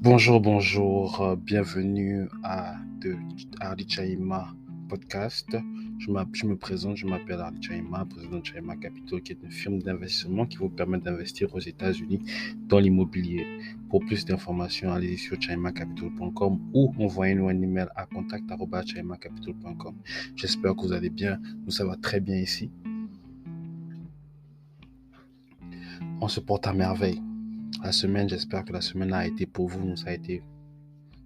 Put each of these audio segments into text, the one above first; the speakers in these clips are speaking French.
Bienvenue à Hardy Chaima Podcast. Je me présente, je m'appelle Hardy Chaima, président de Chaima Capital, qui est une firme d'investissement qui vous permet d'investir aux États-Unis dans l'immobilier. Pour plus d'informations, allez sur chaimacapital.com ou envoyez-nous un email à contact@chaimacapital.com. J'espère que vous allez bien, nous ça va très bien ici. On se porte à merveille. J'espère que la semaine a été pour vous, ça a été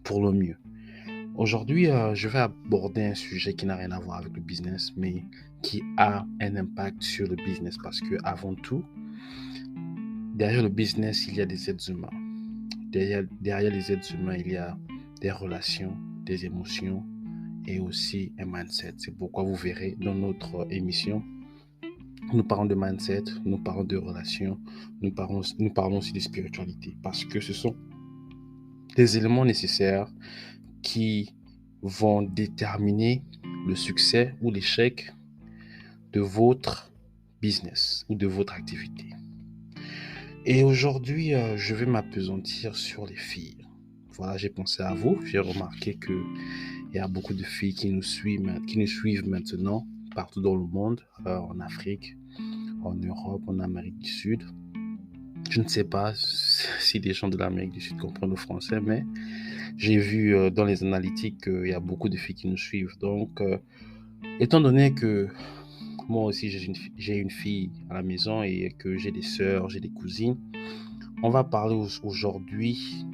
pour le mieux. Aujourd'hui, je vais aborder un sujet qui n'a rien à voir avec le business, mais qui a un impact sur le business parce que, avant tout, derrière le business, il y a des êtres humains. Derrière les êtres humains, il y a des relations, des émotions et aussi un mindset. C'est pourquoi vous verrez dans notre émission, nous parlons de mindset, nous parlons de relations, nous parlons aussi de spiritualité parce que ce sont des éléments nécessaires qui vont déterminer le succès ou l'échec de votre business ou de votre activité. Et aujourd'hui, je vais m'appesantir sur les filles. Voilà, j'ai pensé à vous. J'ai remarqué qu'il y a beaucoup de filles qui nous suivent maintenant partout dans le monde, en Afrique, en Europe, en Amérique du Sud. Je ne sais pas si des gens de l'Amérique du Sud comprennent le français, mais j'ai vu dans les analytiques qu'il y a beaucoup de filles qui nous suivent. Donc, étant donné que moi aussi j'ai une fille à la maison et que j'ai des sœurs, j'ai des cousines, on va parler aujourd'hui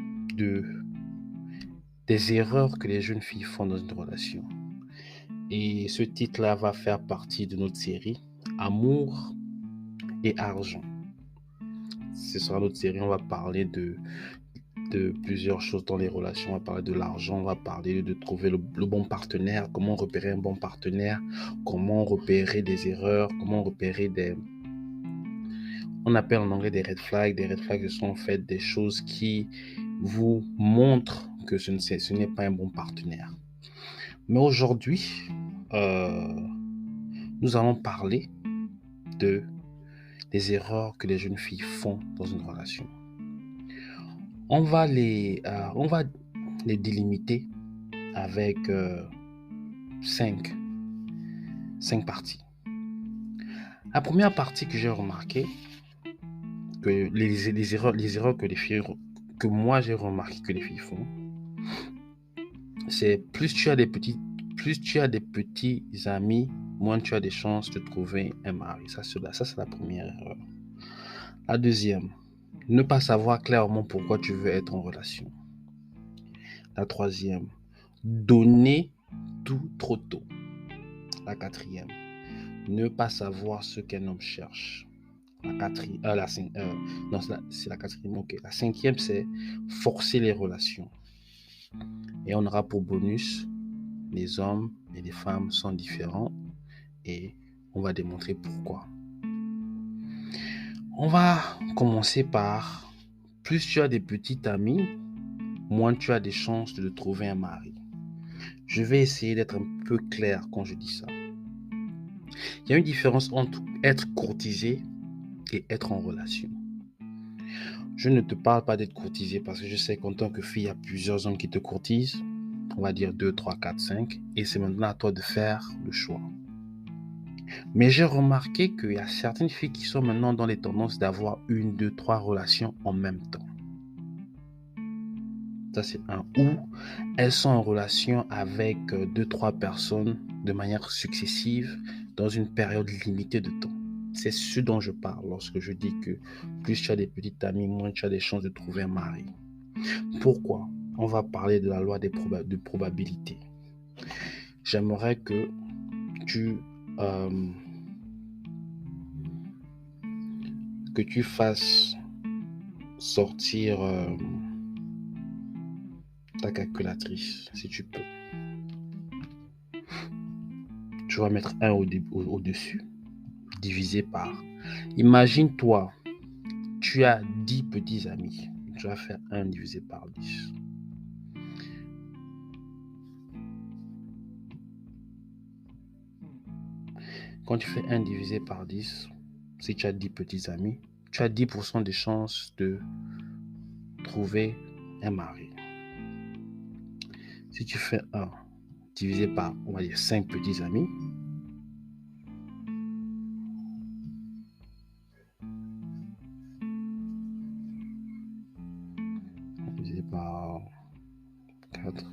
des erreurs que les jeunes filles font dans une relation. Et ce titre-là va faire partie de notre série Amour et argent. Ce sera notre série, on va parler de plusieurs choses dans les relations. On va parler de l'argent, on va parler de trouver le bon partenaire, comment repérer un bon partenaire, comment repérer des erreurs, comment repérer on appelle en anglais des red flags. Des red flags, ce sont en fait des choses qui vous montrent que ce n'est pas un bon partenaire. Mais aujourd'hui, nous allons parler des erreurs que les jeunes filles font dans une relation. On va les délimiter avec 5 parties. La première partie que j'ai remarqué, que les erreurs que moi j'ai remarqué que les filles font, c'est plus tu as des petits amis, moins tu as des chances de trouver un mari. Ça c'est la première erreur. La deuxième, ne pas savoir clairement pourquoi tu veux être en relation. La troisième, donner tout trop tôt. La quatrième, ne pas savoir ce qu'un homme cherche. La quatrième, ok. La cinquième, c'est forcer les relations. Et on aura pour bonus, les hommes et les femmes sont différents et on va démontrer pourquoi. On va commencer par, plus tu as des petits amis, moins tu as des chances de trouver un mari. Je vais essayer d'être un peu clair quand je dis ça. Il y a une différence entre être courtisé et être en relation. Je ne te parle pas d'être courtisé parce que je sais qu'en tant que fille, il y a plusieurs hommes qui te courtisent. On va dire 2, 3, 4, 5. Et c'est maintenant à toi de faire le choix. Mais j'ai remarqué qu'il y a certaines filles qui sont maintenant dans les tendances d'avoir 1, 2, 3 relations en même temps. Ça, c'est un. Ou elles sont en relation avec 2, 3 personnes de manière successive dans une période limitée de temps. C'est ce dont je parle lorsque je dis que plus tu as des petites amies, moins tu as des chances de trouver un mari. Pourquoi ? On va parler de la loi de probabilité. J'aimerais que tu fasses sortir ta calculatrice, si tu peux. Tu vas mettre 1 au-dessus, divisé par. Imagine-toi, tu as 10 petits amis. Tu vas faire 1 divisé par 10. Quand tu fais 1 divisé par 10, si tu as 10 petits amis, tu as 10% de chances de trouver un mari. Si tu fais 1 divisé par, on va dire, 5 petits amis, divisé par 4.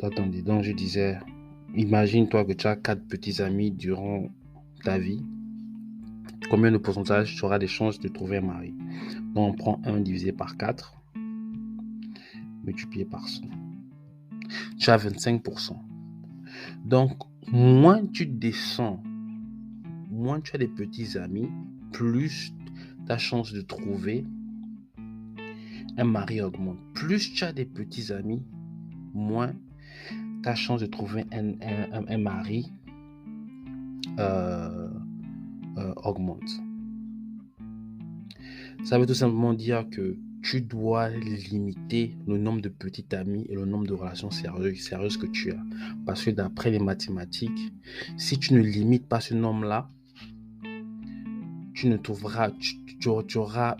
Attendez, donc je disais, imagine-toi que tu as 4 petits amis durant ta vie. Combien de pourcentage tu auras des chances de trouver un mari? Donc on prend 1 divisé par 4, multiplié par 100. Tu as 25%. Donc, moins tu descends, moins tu as des petits amis, plus ta chance de trouver un mari augmente. Plus tu as des petits amis, moins ta chance de trouver un mari augmente. Ça veut tout simplement dire que tu dois limiter le nombre de petits amis et le nombre de relations sérieuses que tu as. Parce que d'après les mathématiques, si tu ne limites pas ce nombre-là, tu ne trouveras, tu auras,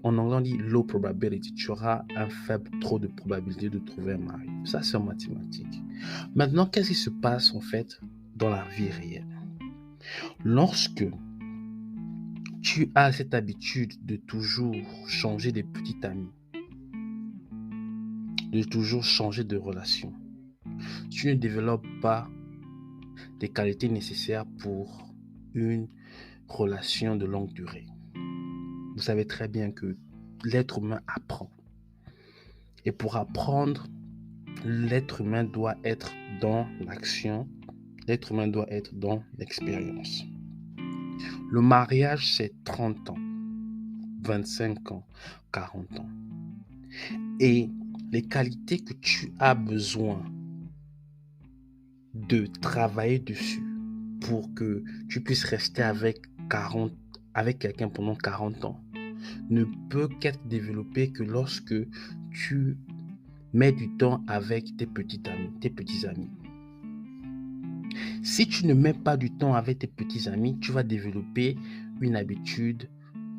en anglais on dit low probability, tu auras un faible taux de probabilité de trouver un mari. Ça, c'est en mathématiques. Maintenant, qu'est-ce qui se passe en fait dans la vie réelle? Lorsque tu as cette habitude de toujours changer des petits amis, de toujours changer de relation, tu ne développes pas les qualités nécessaires pour une relation de longue durée. Vous savez très bien que l'être humain apprend. Et pour apprendre, l'être humain doit être dans l'action, l'être humain doit être dans l'expérience. Le mariage, c'est 30 ans, 25 ans, 40 ans. Et les qualités que tu as besoin de travailler dessus pour que tu puisses rester avec quelqu'un pendant 40 ans ne peut qu'être développé que lorsque tu mets du temps avec tes petits amis. Si tu ne mets pas du temps avec tes petits amis, tu vas développer une habitude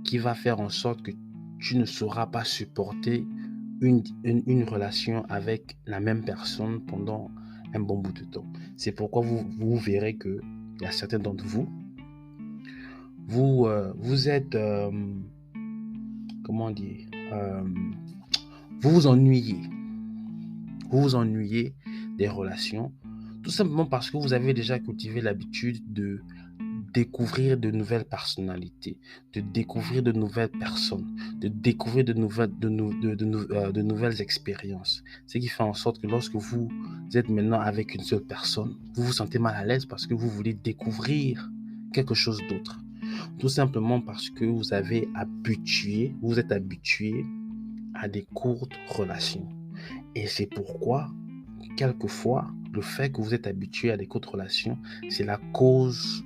qui va faire en sorte que tu ne sauras pas supporter une relation avec la même personne pendant un bon bout de temps. C'est pourquoi vous verrez que il y a certains d'entre vous, vous êtes, comment dire, vous vous ennuyez des relations, tout simplement parce que vous avez déjà cultivé l'habitude de découvrir de nouvelles personnalités, de découvrir de nouvelles personnes, de découvrir de nouvelles expériences. Ce qui fait en sorte que lorsque vous êtes maintenant avec une seule personne, vous vous sentez mal à l'aise parce que vous voulez découvrir quelque chose d'autre. Tout simplement parce que vous êtes habitué à des courtes relations. Et c'est pourquoi, quelquefois, le fait que vous êtes habitué à des courtes relations, c'est la cause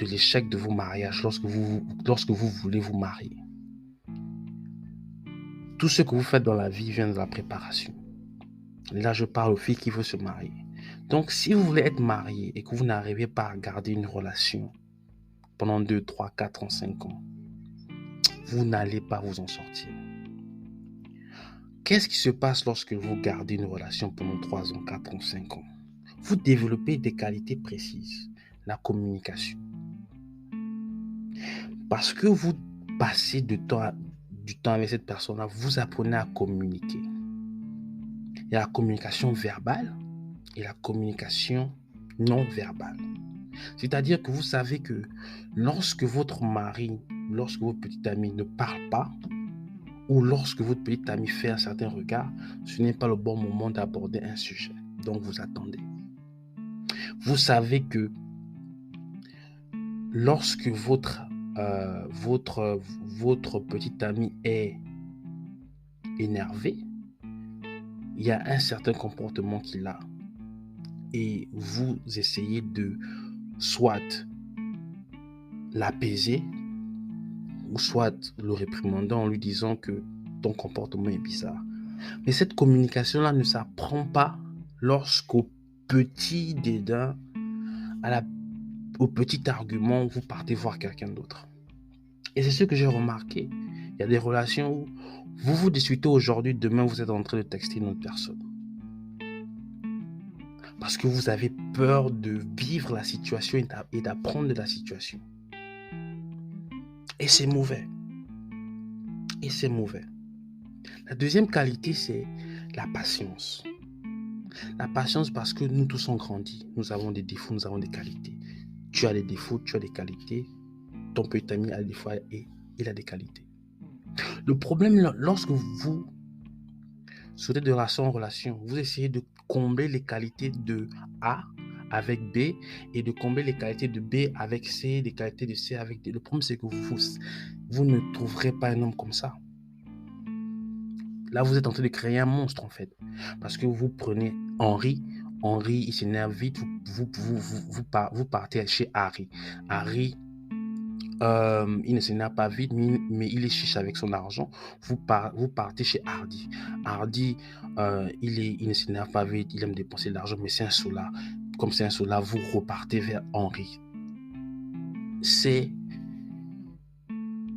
de l'échec de vos mariages lorsque vous voulez vous marier. Tout ce que vous faites dans la vie vient de la préparation. Là, je parle aux filles qui veulent se marier. Donc, si vous voulez être marié et que vous n'arrivez pas à garder une relation pendant 2, 3, 4 ans, 5 ans, vous n'allez pas vous en sortir. Qu'est-ce qui se passe lorsque vous gardez une relation pendant 3 ans, 4 ans, 5 ans? Vous développez des qualités précises, la communication. Parce que vous passez du temps avec cette personne-là, vous apprenez à communiquer. Il y a la communication verbale et la communication non verbale. C'est-à-dire que vous savez que lorsque votre mari, lorsque votre petit ami ne parle pas, ou lorsque votre petit ami fait un certain regard, ce n'est pas le bon moment d'aborder un sujet. Donc vous attendez. Vous savez que lorsque votre petit ami est énervé, il y a un certain comportement qu'il a. Et vous essayez de soit l'apaiser, ou soit le réprimander en lui disant que ton comportement est bizarre. Mais cette communication-là ne s'apprend pas lorsqu'au petit dédain, au petit argument, vous partez voir quelqu'un d'autre. Et c'est ce que j'ai remarqué. Il y a des relations où vous vous disputez aujourd'hui, demain vous êtes en train de texter une autre personne. Parce que vous avez peur de vivre la situation et d'apprendre de la situation. Et c'est mauvais. Et c'est mauvais. La deuxième qualité, c'est la patience. La patience parce que nous tous on grandit. Nous avons des défauts, nous avons des qualités. Tu as des défauts, tu as des qualités. Ton petit ami a des défauts et il a des qualités. Le problème, lorsque vous sautez de relation en relation, vous essayez de combler les qualités de A avec B et de combler les qualités de B avec C, les qualités de C avec D. Le problème, c'est que vous ne trouverez pas un homme comme ça. Là, vous êtes en train de créer un monstre, en fait. Parce que vous prenez Henri, il s'énerve vite, vous partez chez Harry. Harry, il ne s'énerve pas vite, mais il est chiche avec son argent. Vous partez chez Hardy. Hardy, il ne s'énerve pas vite, il aime dépenser de l'argent, mais c'est un soulard. Comme c'est un soulard, vous repartez vers Henri. C'est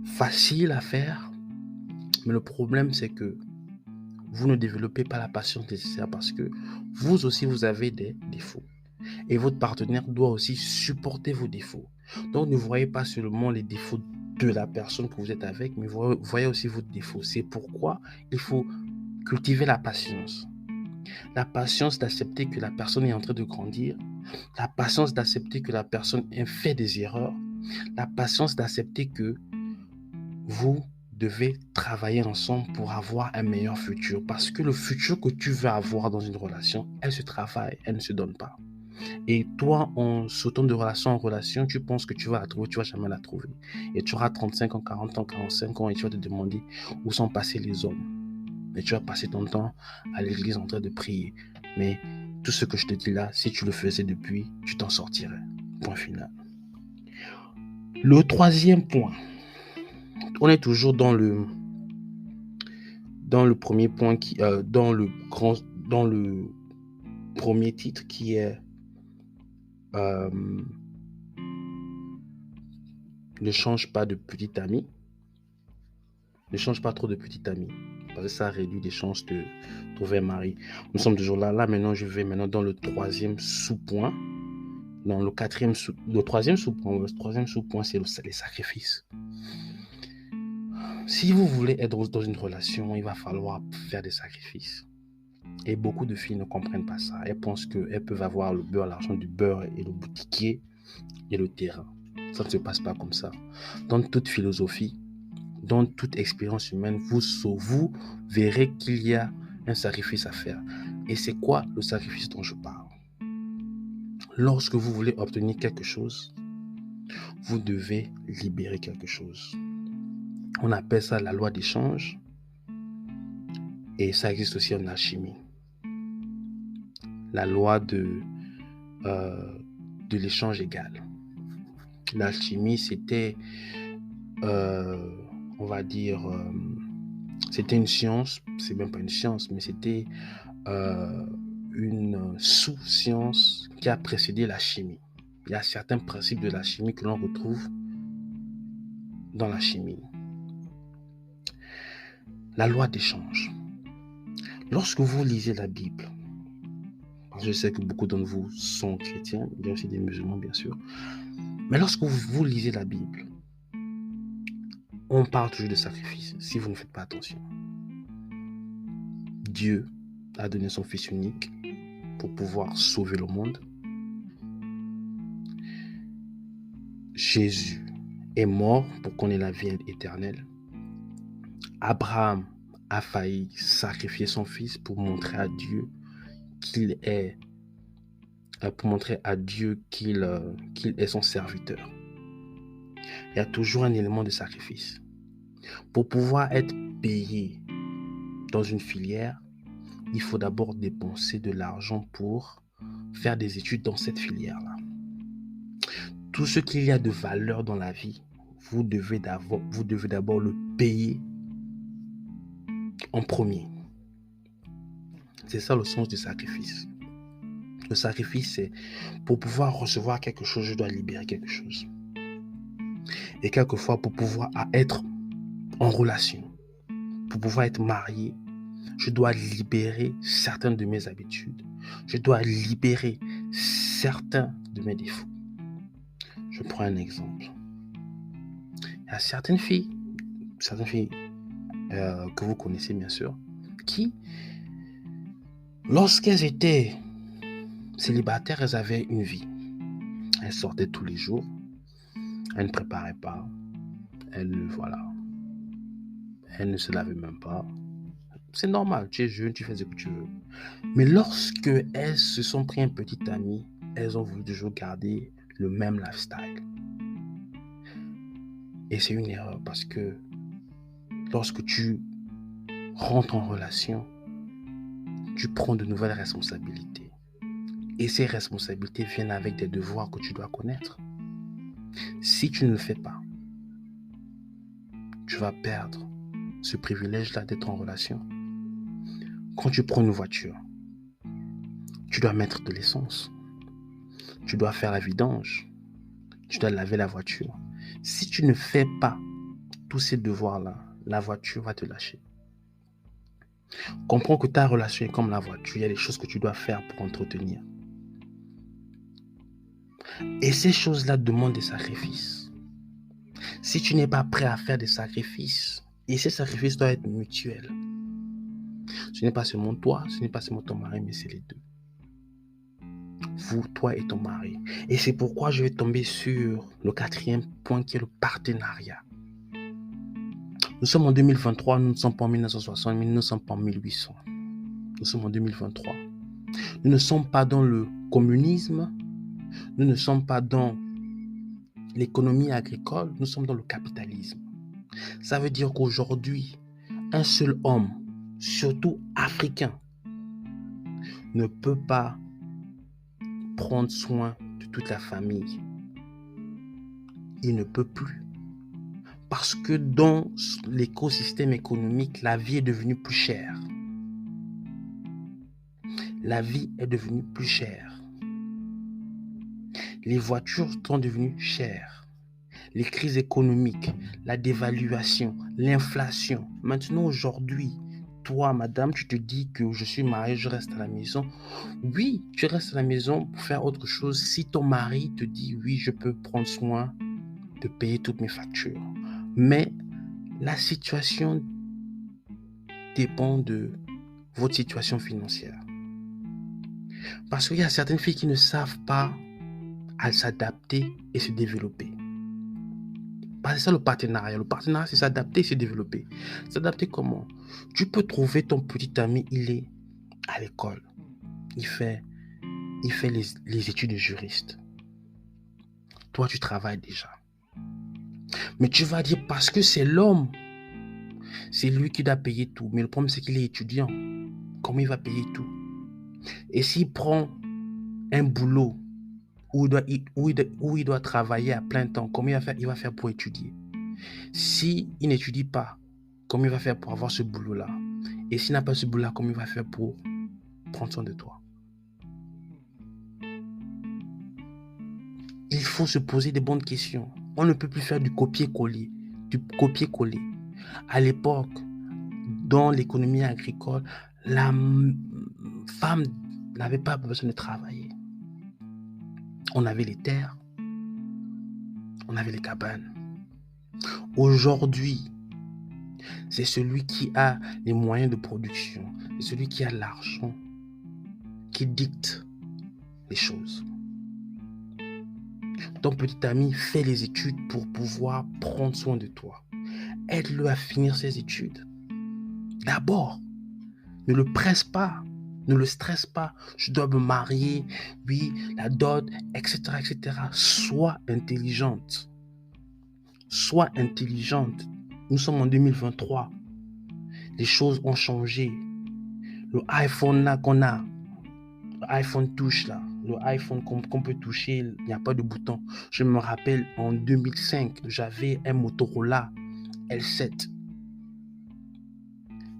facile à faire, mais le problème, c'est que vous ne développez pas la patience nécessaire parce que vous aussi, vous avez des défauts. Et votre partenaire doit aussi supporter vos défauts. Donc, ne voyez pas seulement les défauts de la personne que vous êtes avec, mais voyez aussi vos défauts. C'est pourquoi il faut cultiver la patience. La patience d'accepter que la personne est en train de grandir. La patience d'accepter que la personne a fait des erreurs. La patience d'accepter que vous devez travailler ensemble pour avoir un meilleur futur. Parce que le futur que tu veux avoir dans une relation, elle se travaille, elle ne se donne pas. Et toi, en sautant de relation en relation, tu penses que tu vas la trouver, tu ne vas jamais la trouver. Et tu auras 35 ans, 40 ans, 45 ans et tu vas te demander où sont passés les hommes. Et tu vas passer ton temps à l'église en train de prier. Mais tout ce que je te dis là, si tu le faisais depuis, tu t'en sortirais. Point final. Le troisième point. On est toujours dans le premier point, dans le premier titre qui est ne change pas de petit ami. Ne change pas trop de petit ami. Parce que ça réduit les chances de trouver un mari. Nous sommes toujours là. Là, maintenant, je vais dans le troisième sous-point. Dans le troisième sous-point. Le troisième sous-point, c'est les sacrifices. Si vous voulez être dans une relation, il va falloir faire des sacrifices. Et beaucoup de filles ne comprennent pas ça. Elles pensent qu'elles peuvent avoir le beurre, l'argent du beurre et le boutiquier et le terrain. Ça ne se passe pas comme ça. Dans toute philosophie, dans toute expérience humaine, vous verrez qu'il y a un sacrifice à faire. Et c'est quoi le sacrifice dont je parle? Lorsque vous voulez obtenir quelque chose, vous devez libérer quelque chose. On appelle ça la loi d'échange. Et ça existe aussi en alchimie. La loi de l'échange égal. L'alchimie, c'était, on va dire, c'était une science, c'est même pas une science, mais c'était une sous-science qui a précédé la chimie. Il y a certains principes de la chimie que l'on retrouve dans la chimie. La loi d'échange. Lorsque vous lisez la Bible, parce que je sais que beaucoup d'entre vous sont chrétiens, il y a aussi des musulmans bien sûr, mais lorsque vous lisez la Bible, on parle toujours de sacrifice, si vous ne faites pas attention. Dieu a donné son Fils unique pour pouvoir sauver le monde. Jésus est mort pour qu'on ait la vie éternelle. Abraham a failli sacrifier son fils pour montrer à Dieu qu'il est son serviteur. Il y a toujours un élément de sacrifice. Pour pouvoir être payé dans une filière, il faut d'abord dépenser de l'argent pour faire des études dans cette filière-là. Tout ce qu'il y a de valeur dans la vie, vous devez d'abord le payer en premier. C'est ça le sens du sacrifice. Le sacrifice, c'est pour pouvoir recevoir quelque chose, je dois libérer quelque chose. Et quelquefois, pour pouvoir être en relation, pour pouvoir être marié, je dois libérer certaines de mes habitudes. Je dois libérer certains de mes défauts. Je prends un exemple. Il y a certaines filles que vous connaissez bien sûr, qui, lorsqu'elles étaient célibataires, elles avaient une vie. Elles sortaient tous les jours. Elles ne préparaient pas. Elles ne se lavaient même pas. C'est normal, tu es jeune, tu fais ce que tu veux. Mais lorsque elles se sont pris un petit ami, elles ont voulu toujours garder le même lifestyle. Et c'est une erreur parce que lorsque tu rentres en relation, tu prends de nouvelles responsabilités. Et ces responsabilités viennent avec des devoirs que tu dois connaître. Si tu ne le fais pas, tu vas perdre ce privilège-là d'être en relation. Quand tu prends une voiture, tu dois mettre de l'essence. Tu dois faire la vidange. Tu dois laver la voiture. Si tu ne fais pas tous ces devoirs-là, la voiture va te lâcher. Comprends que ta relation est comme la voiture. Il y a des choses que tu dois faire pour entretenir. Et ces choses-là demandent des sacrifices. Si tu n'es pas prêt à faire des sacrifices, et ces sacrifices doivent être mutuels. Ce n'est pas seulement toi, ce n'est pas seulement ton mari, mais c'est les deux. Vous, toi et ton mari. Et c'est pourquoi je vais tomber sur le 4e point qui est le partenariat. Nous sommes en 2023, nous ne sommes pas en 1960, nous ne sommes pas en 1800. Nous sommes en 2023. Nous ne sommes pas dans le communisme, nous ne sommes pas dans l'économie agricole, nous sommes dans le capitalisme. Ça veut dire qu'aujourd'hui, un seul homme, surtout africain, ne peut pas prendre soin de toute la famille. Il ne peut plus. Parce que dans l'écosystème économique, la vie est devenue plus chère. La vie est devenue plus chère. Les voitures sont devenues chères. Les crises économiques, la dévaluation, l'inflation. Maintenant, aujourd'hui, toi, madame, tu te dis que je suis marié, je reste à la maison. Oui, tu restes à la maison pour faire autre chose si ton mari te dit oui, je peux prendre soin de payer toutes mes factures. Mais la situation dépend de votre situation financière. Parce qu'il y a certaines filles qui ne savent pas à s'adapter et se développer. C'est ça le partenariat. Le partenariat, c'est s'adapter et se développer. S'adapter comment? Tu peux trouver ton petit ami, il est à l'école. Il fait les études de juriste. Toi, tu travailles déjà. Mais tu vas dire parce que c'est l'homme. C'est lui qui doit payer tout. Mais le problème, c'est qu'il est étudiant. Comment il va payer tout? Et s'il prend un boulot où il doit travailler à plein temps, comment il va faire pour étudier? S'il n'étudie pas, comment il va faire pour avoir ce boulot-là? Et s'il n'a pas ce boulot-là, comment il va faire pour prendre soin de toi? Il faut se poser des bonnes questions. On ne peut plus faire du copier-coller. À l'époque, dans l'économie agricole, la femme n'avait pas besoin de travailler. On avait les terres, on avait les cabanes. Aujourd'hui, c'est celui qui a les moyens de production, c'est celui qui a l'argent, qui dicte les choses. Ton petit ami fait les études pour pouvoir prendre soin de toi. Aide-le à finir ses études. D'abord, ne le presse pas, ne le stresse pas. Je dois me marier, oui, la dot, etc., etc. Sois intelligente. Sois intelligente. Nous sommes en 2023. Les choses ont changé. Le iPhone là qu'on a, l'iPhone touche là, le iPhone qu'on peut toucher, il n'y a pas de bouton. Je me rappelle en 2005, j'avais un Motorola L7.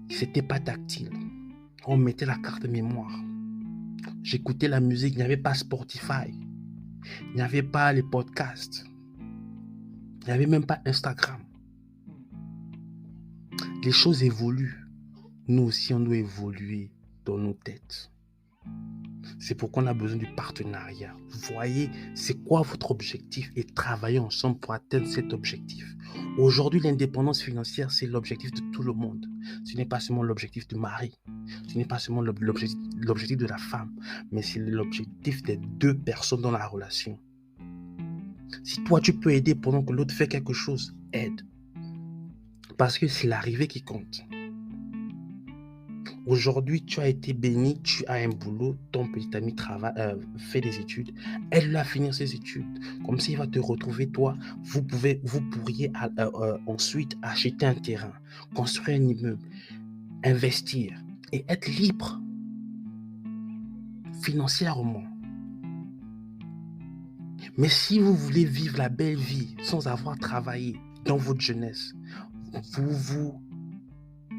C'était pas tactile. On mettait la carte mémoire. J'écoutais la musique, il n'y avait pas Spotify. Il n'y avait pas les podcasts. Il n'y avait même pas Instagram. Les choses évoluent. Nous aussi, on doit évoluer dans nos têtes. C'est pourquoi on a besoin du partenariat. Voyez, c'est quoi votre objectif et travaillez ensemble pour atteindre cet objectif. Aujourd'hui, l'indépendance financière, c'est l'objectif de tout le monde. Ce n'est pas seulement l'objectif du mari. Ce n'est pas seulement l'objectif de la femme, mais c'est l'objectif des deux personnes dans la relation. Si toi, tu peux aider pendant que l'autre fait quelque chose, aide. Parce que c'est l'arrivée qui compte. Aujourd'hui, tu as été béni, tu as un boulot, ton petit ami fait des études, aide-le à finir ses études. Comme ça, il va te retrouver, toi, vous pourriez ensuite acheter un terrain, construire un immeuble, investir et être libre financièrement. Mais si vous voulez vivre la belle vie sans avoir travaillé dans votre jeunesse, vous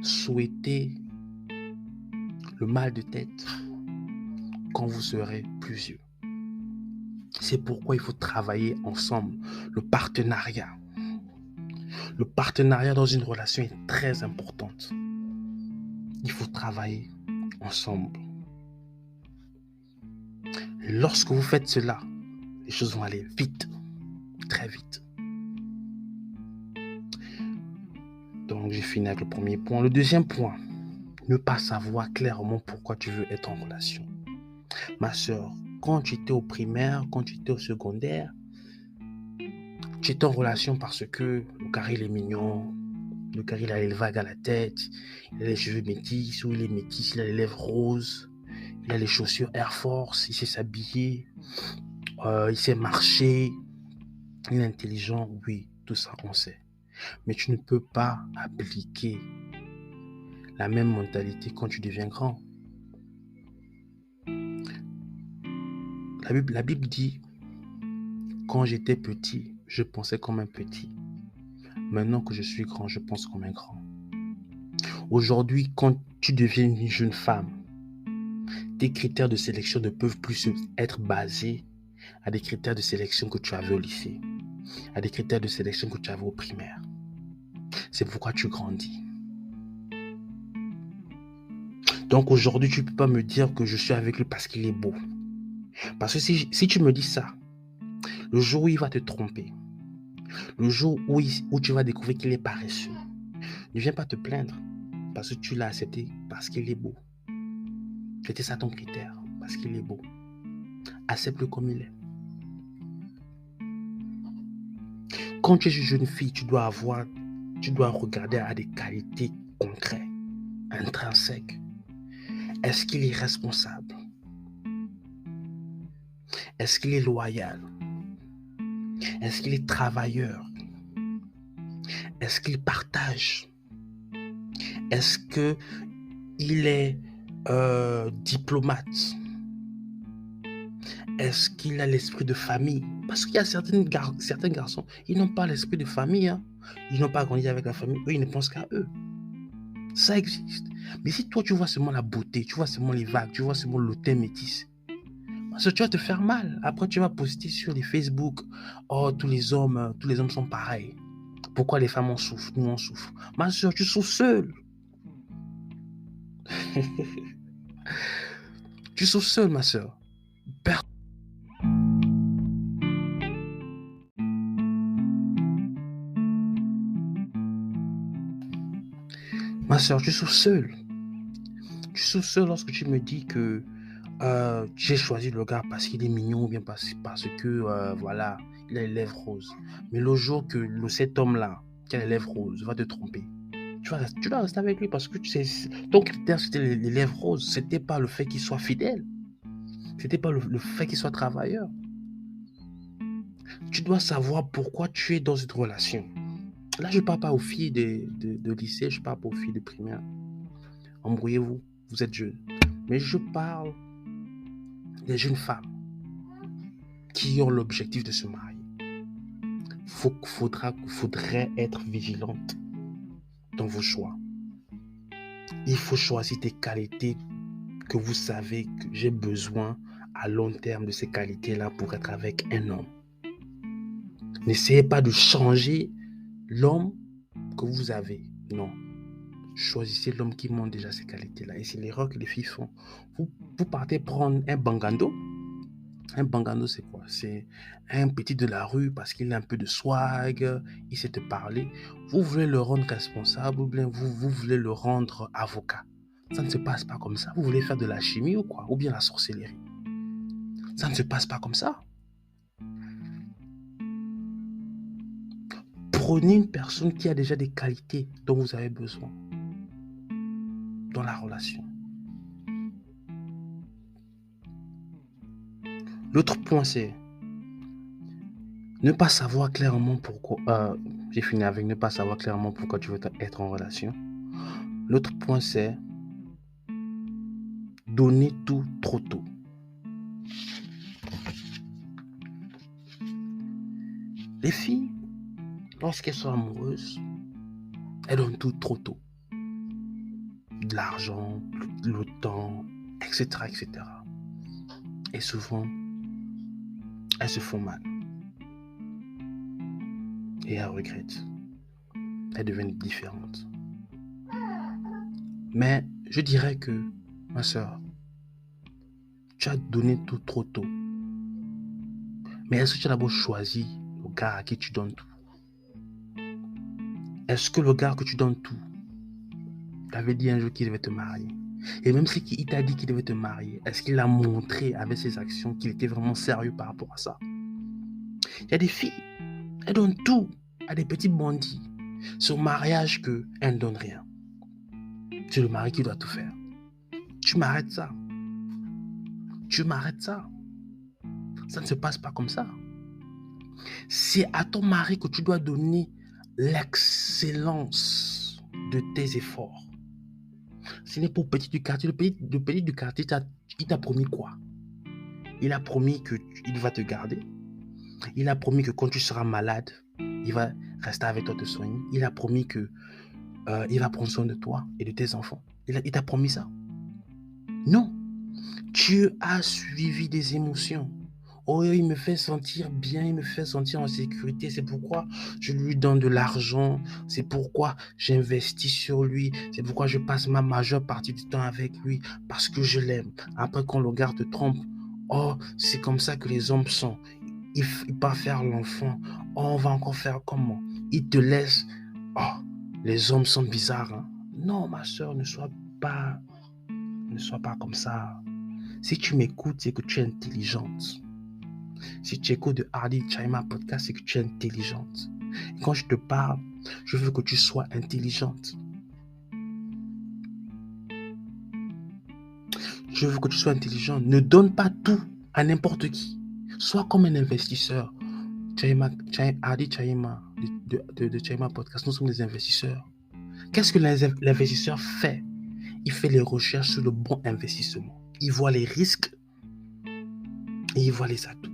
souhaitez le mal de tête quand vous serez plus vieux. C'est pourquoi il faut travailler ensemble. Le partenariat. Le partenariat dans une relation est très importante. Il faut travailler ensemble. Lorsque vous faites cela, les choses vont aller vite, très vite. Donc, j'ai fini avec le premier point. Le deuxième point, ne pas savoir clairement pourquoi tu veux être en relation. Ma soeur, quand tu étais au primaire, quand tu étais au secondaire, tu étais en relation parce que le gars il est mignon, le gars il a les vagues à la tête, il a les cheveux métis, ou il est métis, il a les lèvres roses, il a les chaussures Air Force, il sait s'habiller, il sait marcher, il est intelligent, oui, tout ça on sait. Mais tu ne peux pas appliquer la même mentalité quand tu deviens grand. La Bible dit, quand j'étais petit, je pensais comme un petit. Maintenant que je suis grand, je pense comme un grand. Aujourd'hui, quand tu deviens une jeune femme, tes critères de sélection ne peuvent plus être basés à des critères de sélection que tu avais au lycée, à des critères de sélection que tu avais au primaire. C'est pourquoi tu grandis. Donc aujourd'hui, tu ne peux pas me dire que je suis avec lui parce qu'il est beau. Parce que si tu me dis ça, le jour où il va te tromper, le jour où tu vas découvrir qu'il est paresseux, ne viens pas te plaindre parce que tu l'as accepté parce qu'il est beau. C'était ça ton critère, parce qu'il est beau. Accepte-le comme il est. Quand tu es une jeune fille, tu dois regarder à des qualités concrètes, intrinsèques. Est-ce qu'il est responsable? Est-ce qu'il est loyal? Est-ce qu'il est travailleur? Est-ce qu'il partage? Est-ce qu'il est diplomate? Est-ce qu'il a l'esprit de famille? Parce qu'il y a certains garçons, ils n'ont pas l'esprit de famille. Hein. Ils n'ont pas grandi avec la famille. Eux, ils ne pensent qu'à eux. Ça existe. Mais si toi, tu vois seulement la beauté, tu vois seulement les vagues, tu vois seulement le teint métis, parce que tu vas te faire mal. Après, tu vas poster sur les Facebook, oh, tous les hommes sont pareils. Pourquoi les femmes en souffrent? Nous, on souffre. Ma soeur, tu souffres seule. Tu souffres seule, ma soeur. Ma soeur, tu souffres seule. Tu souffres seule lorsque tu me dis que j'ai choisi le gars parce qu'il est mignon ou bien parce que, voilà, il a les lèvres roses. Mais le jour que cet homme-là, qui a les lèvres roses, va te tromper, tu dois rester avec lui parce que ton critère, c'était les lèvres roses. C'était pas le fait qu'il soit fidèle. C'était pas le fait qu'il soit travailleur. Tu dois savoir pourquoi tu es dans une relation. Là, je ne parle pas aux filles de lycée, je ne parle pas aux filles de primaire. Embrouillez-vous, vous êtes jeunes. Mais je parle des jeunes femmes qui ont l'objectif de se marier. Faudrait être vigilante dans vos choix. Il faut choisir des qualités que vous savez que j'ai besoin à long terme de ces qualités-là pour être avec un homme. N'essayez pas de changer l'homme que vous avez. Non. choisissez l'homme qui montre déjà ces qualités-là. Et c'est l'erreur que les filles font. Vous partez prendre un bangando. Un bangando, c'est quoi? C'est un petit de la rue parce qu'il a un peu de swag, il sait te parler. Vous voulez le rendre responsable ou bien vous voulez le rendre avocat. Ça ne se passe pas comme ça. Vous voulez faire de la chimie ou quoi? Ou bien la sorcellerie. Ça ne se passe pas comme ça. Prenez une personne qui a déjà des qualités dont vous avez besoin dans la relation. L'autre point, c'est ne pas savoir clairement pourquoi. J'ai fini avec ne pas savoir clairement pourquoi tu veux être en relation. L'autre point, c'est donner tout trop tôt. Les filles, lorsqu'elles sont amoureuses, elles donnent tout trop tôt. De l'argent, le temps, etc., etc. Et souvent, elles se font mal. Et elles regrettent. Elles deviennent différentes. Mais je dirais que, ma soeur, tu as donné tout trop tôt. Mais est-ce que tu as d'abord choisi le gars à qui tu donnes tout? Est-ce que le gars que tu donnes tout t'avait dit un jour qu'il devait te marier? Et même si il t'a dit qu'il devait te marier, est-ce qu'il a montré avec ses actions qu'il était vraiment sérieux par rapport à ça? Il y a des filles, elles donnent tout à des petits bandits. C'est au mariage qu'elles ne donnent rien. C'est le mari qui doit tout faire. Tu m'arrêtes ça. Tu m'arrêtes ça. Ça ne se passe pas comme ça. C'est à ton mari que tu dois donner l'excellence de tes efforts. Ce n'est pas au petit du quartier. Le petit du quartier, il t'a promis quoi? Il a promis qu'il va te garder. Il a promis que quand tu seras malade, il va rester avec toi, te soigner. Il a promis que il va prendre soin de toi et de tes enfants. Il t'a promis ça? Non. Tu as suivi des émotions. Oh, il me fait sentir bien, il me fait sentir en sécurité. C'est pourquoi je lui donne de l'argent. C'est pourquoi j'investis sur lui. C'est pourquoi je passe ma majeure partie du temps avec lui. Parce que je l'aime. Après, quand le gars te trompe, oh, c'est comme ça que les hommes sont. Il va faire l'enfant. Oh, on va encore faire comment? Il te laisse. Oh, les hommes sont bizarres. Hein? Non, ma soeur, ne sois pas comme ça. Si tu m'écoutes, c'est que tu es intelligente. Si tu écoutes de Hardy Chaima Podcast, c'est que tu es intelligente. Et quand je te parle, je veux que tu sois intelligente. Je veux que tu sois intelligente. Ne donne pas tout à n'importe qui. Sois comme un investisseur. Hardy Chaima de Chaima Podcast, nous sommes des investisseurs. Qu'est-ce que l'investisseur fait? Il fait les recherches sur le bon investissement. Il voit les risques et il voit les atouts.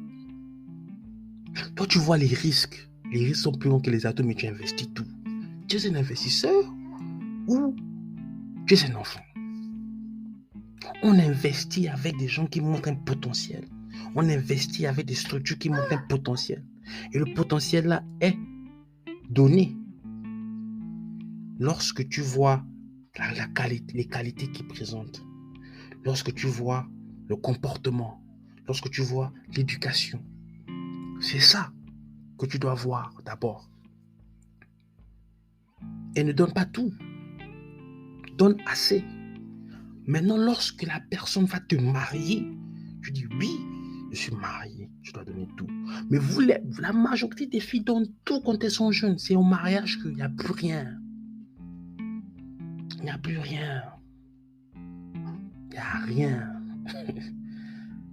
Toi, tu vois les risques. Les risques sont plus grands que les atouts, mais tu investis tout. Tu es un investisseur ou tu es un enfant? On investit avec des gens qui montrent un potentiel. On investit avec des structures qui montrent un potentiel. Et le potentiel là est donné. Lorsque tu vois les qualités qu'ils présentent, lorsque tu vois le comportement, lorsque tu vois l'éducation, c'est ça que tu dois voir d'abord. Et ne donne pas tout. Donne assez. Maintenant, lorsque la personne va te marier, tu dis oui, je suis marié, je dois donner tout. Mais la majorité des filles donnent tout quand elles sont jeunes. C'est au mariage qu'il n'y a plus rien. Il n'y a plus rien. Il n'y a rien.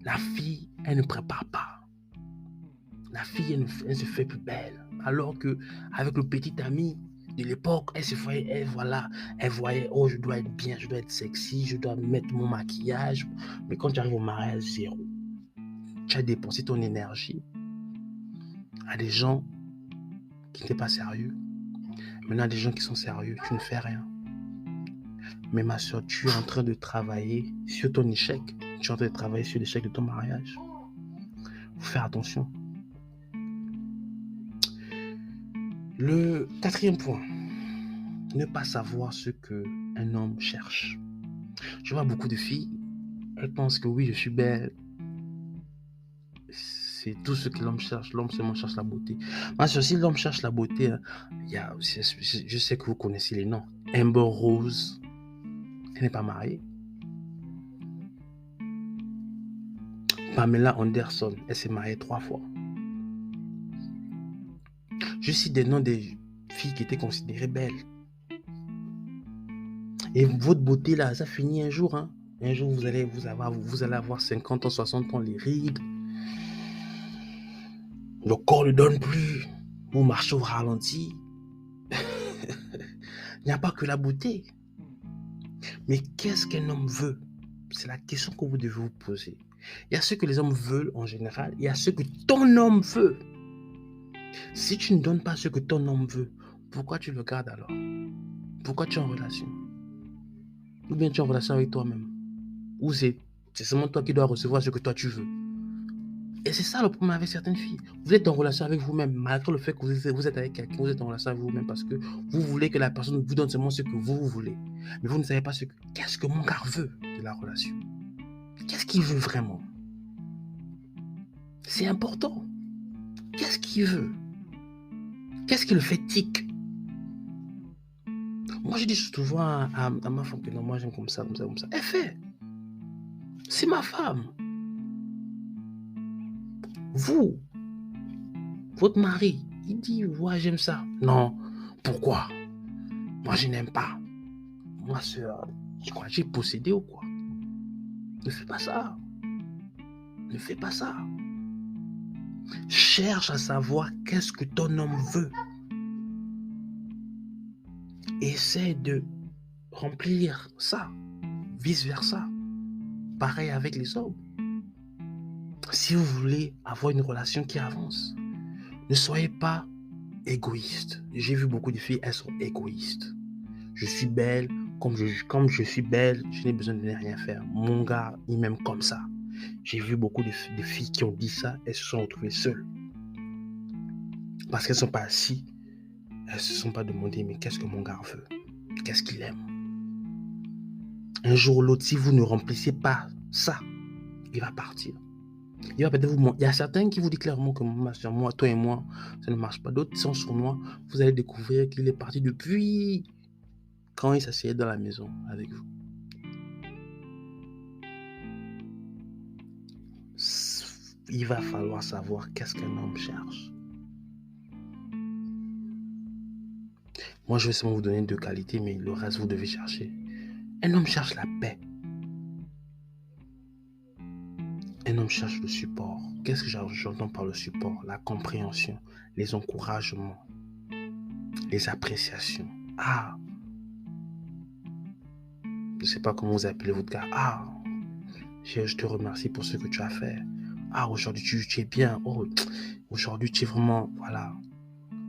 La fille, elle ne prépare pas. La fille, elle se fait plus belle. Alors que avec le petit ami de l'époque, elle voyait, oh, je dois être bien, je dois être sexy, je dois mettre mon maquillage. Mais quand tu arrives au mariage, zéro. Tu as dépensé ton énergie à des gens qui n'étaient pas sérieux. Maintenant, à des gens qui sont sérieux, tu ne fais rien. Mais ma soeur, tu es en train de travailler sur ton échec. Tu es en train de travailler sur l'échec de ton mariage. Faut faire attention. Le quatrième point. ne pas savoir ce qu'un homme cherche. Je vois beaucoup de filles, elles pensent que oui, je suis belle. C'est tout ce que l'homme cherche. L'homme seulement cherche la beauté. Moi, si l'homme cherche la beauté, je sais que vous connaissez les noms. Amber Rose, elle n'est pas mariée. Pamela Anderson, elle s'est mariée 3 fois. Je cite des noms des filles qui étaient considérées belles. Et votre beauté là, ça finit un jour. Hein. Un jour, vous allez avoir 50 ans, 60 ans, les rides. Le corps ne donne plus. Vous marchez au ralenti. Il n'y a pas que la beauté. Mais qu'est-ce qu'un homme veut? C'est la question que vous devez vous poser. Il y a ce que les hommes veulent en général. Il y a ce que ton homme veut. Si tu ne donnes pas ce que ton homme veut, pourquoi tu le gardes alors? Pourquoi tu es en relation? Ou bien tu es en relation avec toi-même? Ou c'est seulement toi qui dois recevoir ce que toi tu veux? Et c'est ça le problème avec certaines filles. Vous êtes en relation avec vous-même, malgré le fait que vous êtes avec quelqu'un, vous êtes en relation avec vous-même parce que vous voulez que la personne vous donne seulement ce que vous voulez. Mais vous ne savez pas qu'est-ce que mon gars veut de la relation. Qu'est-ce qu'il veut vraiment? C'est important. Qu'est-ce qu'il veut? Qu'est-ce qui le fait tic? Moi, je dis souvent à ma femme que non, moi j'aime comme ça, comme ça, comme ça. Elle fait. C'est ma femme. Vous, votre mari, il dit, ouais, j'aime ça. Non. Pourquoi? Moi, je n'aime pas. Moi, je crois que j'ai possédé ou quoi? Ne fais pas ça. Ne fais pas ça. Cherche à savoir qu'est-ce que ton homme veut. Essaie de remplir ça. Vice versa. Pareil avec les hommes. Si vous voulez avoir une relation qui avance, ne soyez pas égoïste. J'ai vu beaucoup de filles, elles sont égoïstes. Je suis belle, comme je suis belle, je n'ai besoin de rien faire. Mon gars, il m'aime comme ça. J'ai vu beaucoup de filles qui ont dit ça, elles se sont retrouvées seules. Parce qu'elles ne sont pas assises, elles ne se sont pas demandé, mais qu'est-ce que mon gars veut? Qu'est-ce qu'il aime? Un jour ou l'autre, si vous ne remplissez pas ça, il va partir. Il va peut-être vous mentir. Il y a certains qui vous disent clairement que moi, toi et moi, ça ne marche pas. D'autres sont sournois. Vous allez découvrir qu'il est parti depuis quand il s'asseyait dans la maison avec vous. Il va falloir savoir qu'est-ce qu'un homme cherche. Moi, je vais seulement vous donner 2 qualités, mais le reste, vous devez chercher. Un homme cherche la paix. Un homme cherche le support. Qu'est-ce que j'entends par le support? La compréhension, les encouragements, les appréciations. Ah, je ne sais pas comment vous appelez votre gars. Ah, je te remercie pour ce que tu as fait. Ah, aujourd'hui, tu es bien. Oh, aujourd'hui, tu es vraiment... Voilà.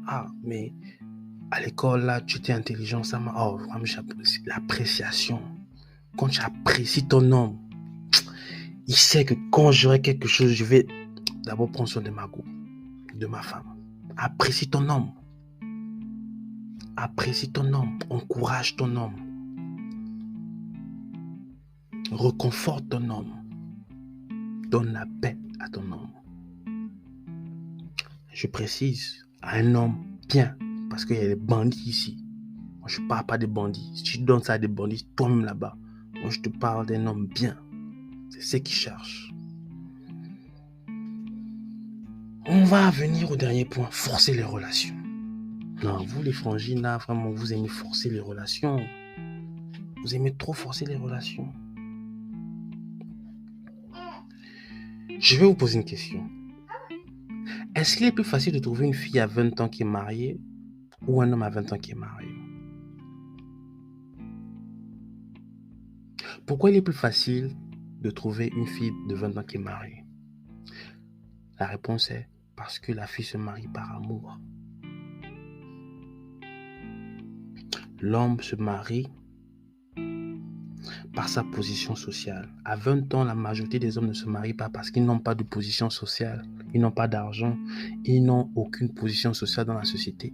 Ah, mais à l'école, là, tu étais intelligent. Ça m'a... Oh, vraiment, j'apprécie l'appréciation. Quand tu apprécies ton homme, il sait que quand j'aurai quelque chose, je vais d'abord prendre soin de ma go, de ma femme. Apprécie ton homme. Apprécie ton homme. Encourage ton homme. Reconforte ton homme. Donne la paix à ton homme. Je précise, à un homme bien, parce qu'il y a des bandits ici. Moi, je ne parle pas des bandits. Si tu donnes ça à des bandits, toi-même là-bas, moi, je te parle d'un homme bien. C'est ce qu'il cherche. On va venir au dernier point, forcer les relations. Non, vous les frangines, là, vraiment, vous aimez forcer les relations. Vous aimez trop forcer les relations. Je vais vous poser une question. Est-ce qu'il est plus facile de trouver une fille à 20 ans qui est mariée ou un homme à 20 ans qui est marié? Pourquoi il est plus facile de trouver une fille de 20 ans qui est mariée? La réponse est parce que la fille se marie par amour. L'homme se marie par sa position sociale. À 20 ans, la majorité des hommes ne se marient pas parce qu'ils n'ont pas de position sociale. Ils n'ont pas d'argent. Ils n'ont aucune position sociale dans la société.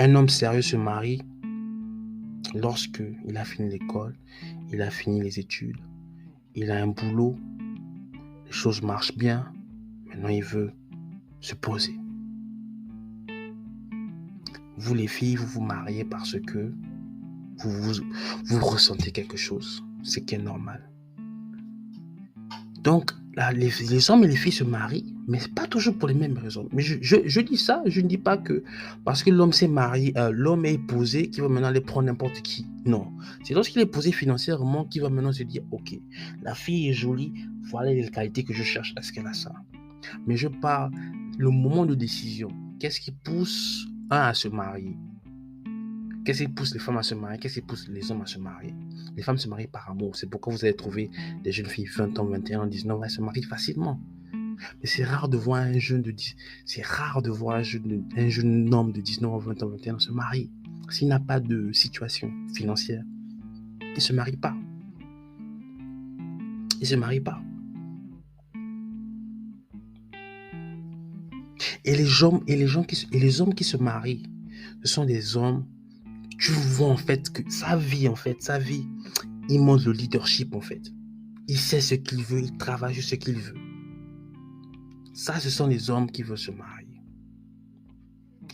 Un homme sérieux se marie lorsque il a fini l'école, il a fini les études, il a un boulot, les choses marchent bien, maintenant il veut se poser. Vous les filles, vous vous mariez parce que vous ressentez quelque chose, ce qui est normal. Donc, là, les hommes et les filles se marient, mais pas toujours pour les mêmes raisons. Mais je dis ça, je ne dis pas que parce que l'homme s'est marié, l'homme est épousé, qu'il va maintenant aller prendre n'importe qui. Non. C'est lorsqu'il est posé financièrement qu'il va maintenant se dire, ok, la fille est jolie, voilà les qualités que je cherche, est-ce qu'elle a ça? Mais je parle, le moment de décision, qu'est-ce qui pousse un à se marier? Qu'est-ce qui pousse les femmes à se marier? Qu'est-ce qui pousse les hommes à se marier? Les femmes se marient par amour. C'est pourquoi vous allez trouver des jeunes filles 20 ans, 21 ans, 19 ans, elles se marient facilement. Mais c'est rare de voir un jeune de 10, c'est rare de voir un jeune homme de 19 ans, 20 ans, 21 ans se marier. S'il n'a pas de situation financière, il ne se marie pas. Il ne se marie pas. Et les hommes qui se marient, ce sont des hommes, tu vois en fait que sa vie, il montre le leadership en fait. Il sait ce qu'il veut, il travaille sur ce qu'il veut. Ça, ce sont les hommes qui veulent se marier.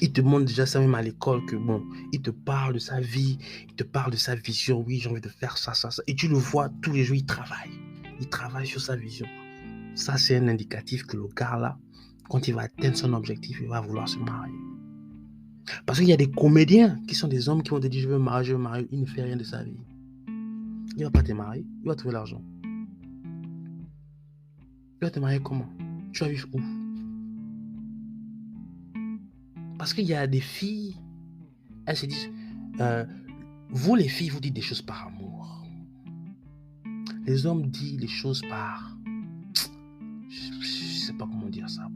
Il te montre déjà ça même à l'école que bon, il te parle de sa vie, il te parle de sa vision. Oui, j'ai envie de faire ça, ça, ça. Et tu le vois tous les jours, il travaille. Il travaille sur sa vision. Ça, c'est un indicatif que le gars là, quand il va atteindre son objectif, il va vouloir se marier. Parce qu'il y a des comédiens qui sont des hommes qui vont te dire je veux me marier, il ne fait rien de sa vie. Il ne va pas te marier, il va trouver l'argent. Il va te marier comment? Tu vas vivre où? Parce qu'il y a des filles, elles se disent, vous les filles, vous dites des choses par amour. Les hommes disent les choses par, je sais pas comment dire ça,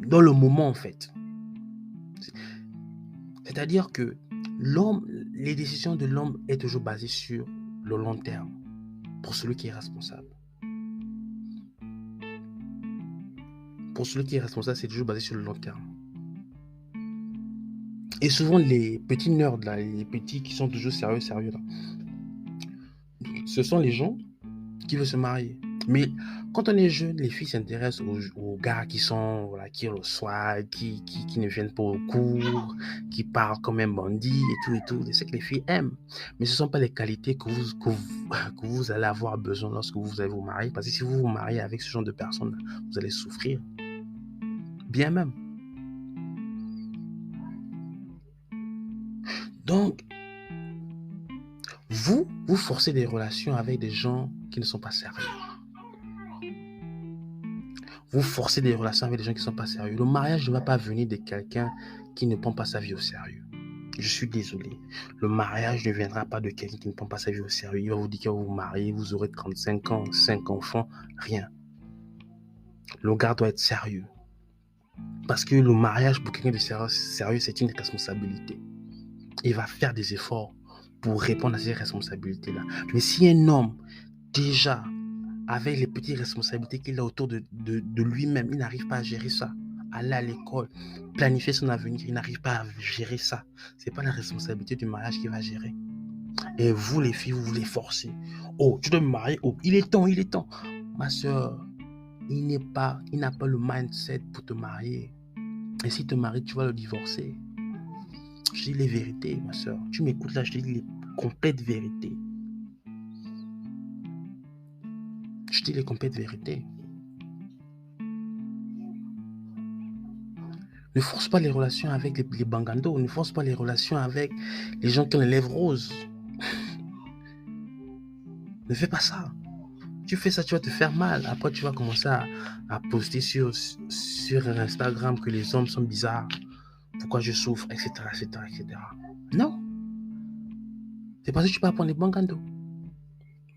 dans le moment en fait. C'est-à-dire que les décisions de l'homme est toujours basées sur le long terme, pour celui qui est responsable. Pour celui qui est responsable, c'est toujours basé sur le long terme. Et souvent, les petits nerds, là, les petits qui sont toujours sérieux, là, ce sont les gens qui veulent se marier. Mais quand on est jeune, les filles s'intéressent aux gars qui sont, voilà, qui ont le soir, qui ne viennent pas au cours, qui parlent comme un bandit et tout. C'est ce que les filles aiment. Mais ce ne sont pas les qualités que vous allez avoir besoin lorsque vous allez vous marier. Parce que si vous vous mariez avec ce genre de personnes, vous allez souffrir. Bien même. Donc, vous forcez des relations avec des gens qui ne sont pas sérieux. Vous forcez des relations avec des gens qui ne sont pas sérieux. Le mariage ne va pas venir de quelqu'un qui ne prend pas sa vie au sérieux. Je suis désolé. Le mariage ne viendra pas de quelqu'un qui ne prend pas sa vie au sérieux. Il va vous dire que vous vous mariez, vous aurez 35 ans, 5 enfants, rien. Le gars doit être sérieux. Parce que le mariage pour quelqu'un de sérieux, c'est une responsabilité. Il va faire des efforts pour répondre à ces responsabilités-là. Mais si un homme, déjà, avec les petites responsabilités qu'il a autour de lui-même, il n'arrive pas à gérer ça, aller à l'école, planifier son avenir, il n'arrive pas à gérer ça. C'est pas la responsabilité du mariage qu'il va gérer. Et vous, les filles, vous voulez forcer. Oh, tu dois me marier. Oh, il est temps. Ma soeur, il n'a pas le mindset pour te marier. Et si te marie, tu vas le divorcer. Je dis les vérités, ma soeur. Tu m'écoutes là, je te dis les complètes vérités. Je dis les complètes vérités. Ne force pas les relations avec les bangandos. Ne force pas les relations avec les gens qui ont les lèvres roses. Ne fais pas ça. Tu fais ça, tu vas te faire mal. Après, tu vas commencer à poster sur Instagram que les hommes sont bizarres. Pourquoi je souffre, etc. Non. C'est parce que tu peux apprendre les bangandos.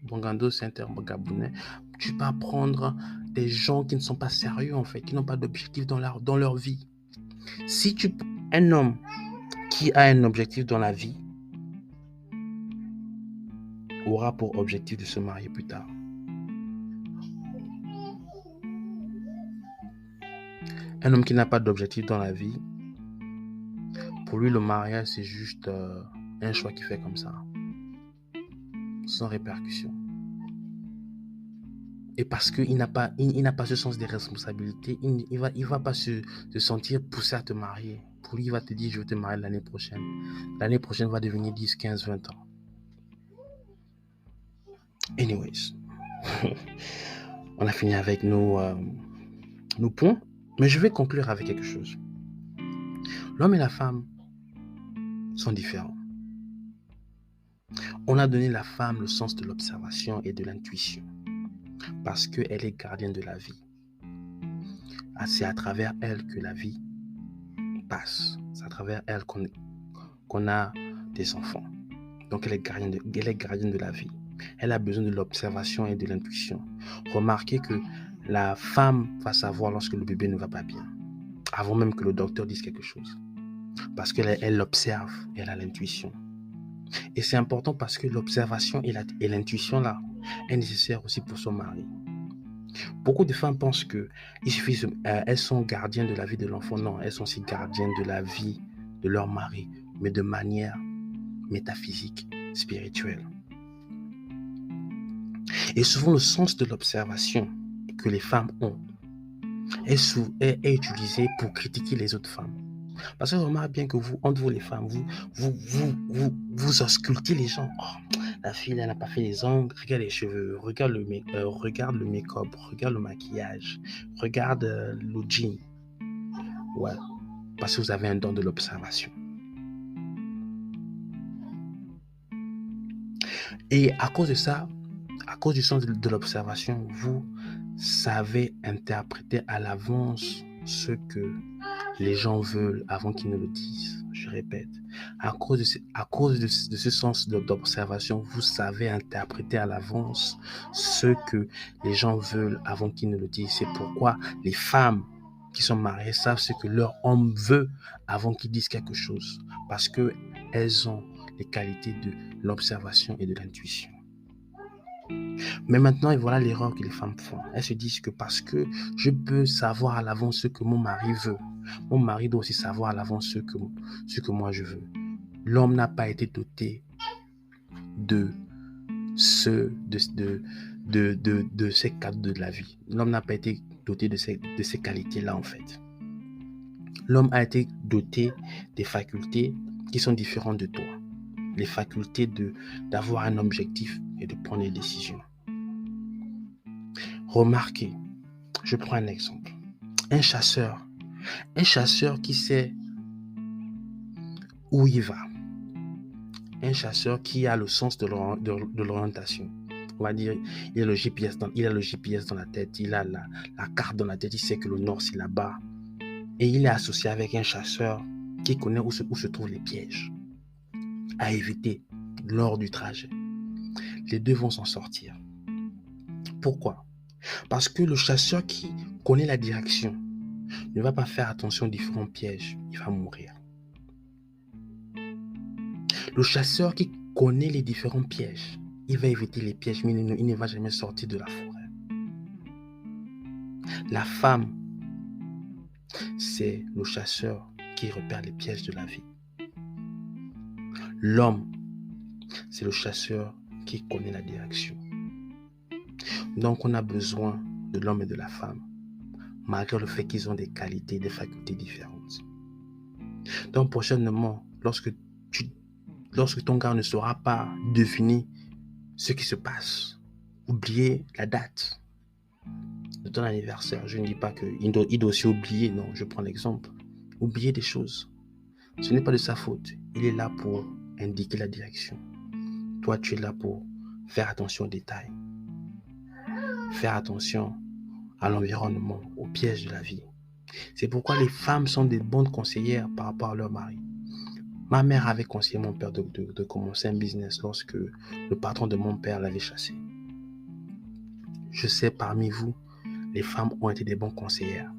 Bangando, c'est un terme gabonais. Tu peux apprendre des gens qui ne sont pas sérieux, en fait, qui n'ont pas d'objectif dans leur vie. Si un homme qui a un objectif dans la vie aura pour objectif de se marier plus tard. Un homme qui n'a pas d'objectif dans la vie, pour lui, le mariage, c'est juste un choix qu'il fait comme ça, sans répercussion. Et parce qu'il n'a pas, il n'a pas ce sens des responsabilités, il va pas se sentir poussé à te marier. Pour lui, il va te dire, je vais te marier l'année prochaine. L'année prochaine va devenir 10, 15, 20 ans. Anyways, on a fini avec nos points, mais je vais conclure avec quelque chose. L'homme et la femme sont différents. On a donné à la femme le sens de l'observation et de l'intuition parce qu'elle est gardienne de la vie. C'est à travers elle que la vie passe. C'est à travers elle qu'on a des enfants. Donc elle est gardienne de la vie. Elle a besoin de l'observation et de l'intuition. Remarquez que la femme va savoir lorsque le bébé ne va pas bien, avant même que le docteur dise quelque chose. Parce qu'elle l'observe et elle a l'intuition. Et c'est important parce que l'observation et l'intuition là est nécessaire aussi pour son mari. Beaucoup de femmes pensent que elles sont gardiennes de la vie de l'enfant. Non, elles sont aussi gardiennes de la vie de leur mari, mais de manière métaphysique, spirituelle. Et souvent, le sens de l'observation que les femmes ont est utilisé pour critiquer les autres femmes. Parce que remarque bien que vous, entre vous les femmes, vous auscultez les gens. Oh, la fille, elle n'a pas fait les ongles, regarde les cheveux, regarde le make-up, regarde le maquillage, regarde le jean. Ouais, parce que vous avez un don de l'observation. Et à cause de ça, à cause du sens de l'observation, vous savez interpréter à l'avance ce que les gens veulent avant qu'ils ne le disent. Je répète, à cause de ce sens d'observation, vous savez interpréter à l'avance ce que les gens veulent avant qu'ils ne le disent. C'est pourquoi les femmes qui sont mariées savent ce que leur homme veut avant qu'ils disent quelque chose. Parce qu'elles ont les qualités de l'observation et de l'intuition. Mais maintenant, et voilà l'erreur que les femmes font. Elles se disent que parce que je peux savoir à l'avance ce que mon mari veut, mon mari doit aussi savoir à l'avance ce que moi je veux. L'homme n'a pas été doté de ces cadres de la vie. L'homme n'a pas été doté de ces qualités-là en fait. L'homme a été doté des facultés qui sont différentes de toi. Les facultés d'avoir un objectif et de prendre des décisions. Remarquez, je prends un exemple. Un chasseur qui sait où il va. Un chasseur qui a le sens de l'orientation. On va dire, il a le GPS dans la tête, il a la carte dans la tête, il sait que le nord c'est là-bas. Et il est associé avec un chasseur qui connaît où se trouvent les pièges à éviter lors du trajet. Les deux vont s'en sortir. Pourquoi? Parce que le chasseur qui connaît la direction ne va pas faire attention aux différents pièges, il va mourir. Le chasseur qui connaît les différents pièges, il va éviter les pièges, mais il ne va jamais sortir de la forêt. La femme, c'est le chasseur qui repère les pièges de la vie. L'homme, c'est le chasseur qui connaît la direction. Donc, on a besoin de l'homme et de la femme, malgré le fait qu'ils ont des qualités, des facultés différentes. Donc, prochainement, lorsque ton gars ne saura pas définir ce qui se passe, oubliez la date de ton anniversaire. Je ne dis pas qu'il doit aussi oublier, non, je prends l'exemple. Oublier des choses. Ce n'est pas de sa faute. Il est là pour indiquer la direction. Toi, tu es là pour faire attention aux détails. Faire attention à l'environnement, aux pièges de la vie. C'est pourquoi les femmes sont des bonnes conseillères par rapport à leur mari. Ma mère avait conseillé mon père de commencer un business lorsque le patron de mon père l'avait chassé. Je sais, parmi vous, les femmes ont été des bonnes conseillères.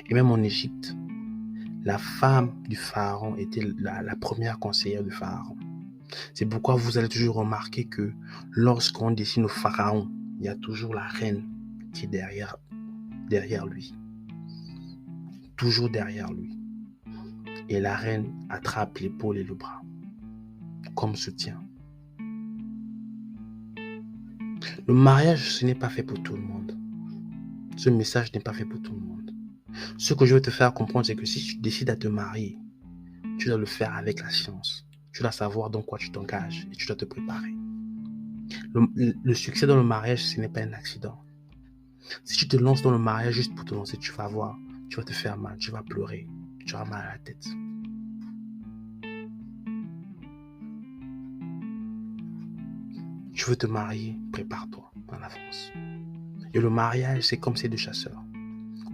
Et même en Égypte, la femme du pharaon était la première conseillère du pharaon. C'est pourquoi vous allez toujours remarquer que lorsqu'on dessine le pharaon, il y a toujours la reine qui est derrière lui. toujours derrière lui. Et la reine attrape l'épaule et le bras, comme soutien. Le mariage, ce n'est pas fait pour tout le monde. Ce message n'est pas fait pour tout le monde. Ce que je veux te faire comprendre, c'est que si tu décides à te marier, tu dois le faire avec la science. Tu dois savoir dans quoi tu t'engages et tu dois te préparer. Le succès dans le mariage, ce n'est pas un accident. Si tu te lances dans le mariage juste pour te lancer, tu vas voir, tu vas te faire mal, tu vas pleurer, tu auras mal à la tête. Tu veux te marier, prépare-toi en avance. Et le mariage, c'est comme ces deux chasseurs.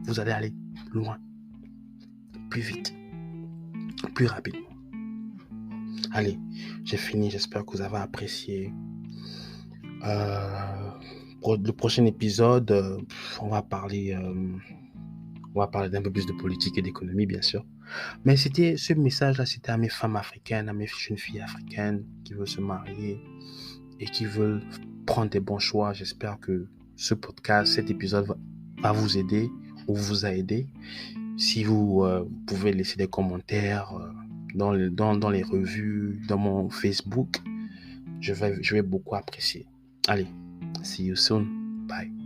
Vous allez aller loin, plus vite, plus rapidement. Allez, j'ai fini. J'espère que vous avez apprécié. Pour le prochain épisode, on va parler d'un peu plus de politique et d'économie, bien sûr. Mais ce message-là, c'était à mes femmes africaines, à mes jeunes filles africaines qui veulent se marier et qui veulent prendre des bons choix. J'espère que cet épisode va vous aider ou vous a aidé. Si vous pouvez laisser des commentaires dans les revues, dans mon Facebook, je vais beaucoup apprécier. Allez, see you soon. Bye.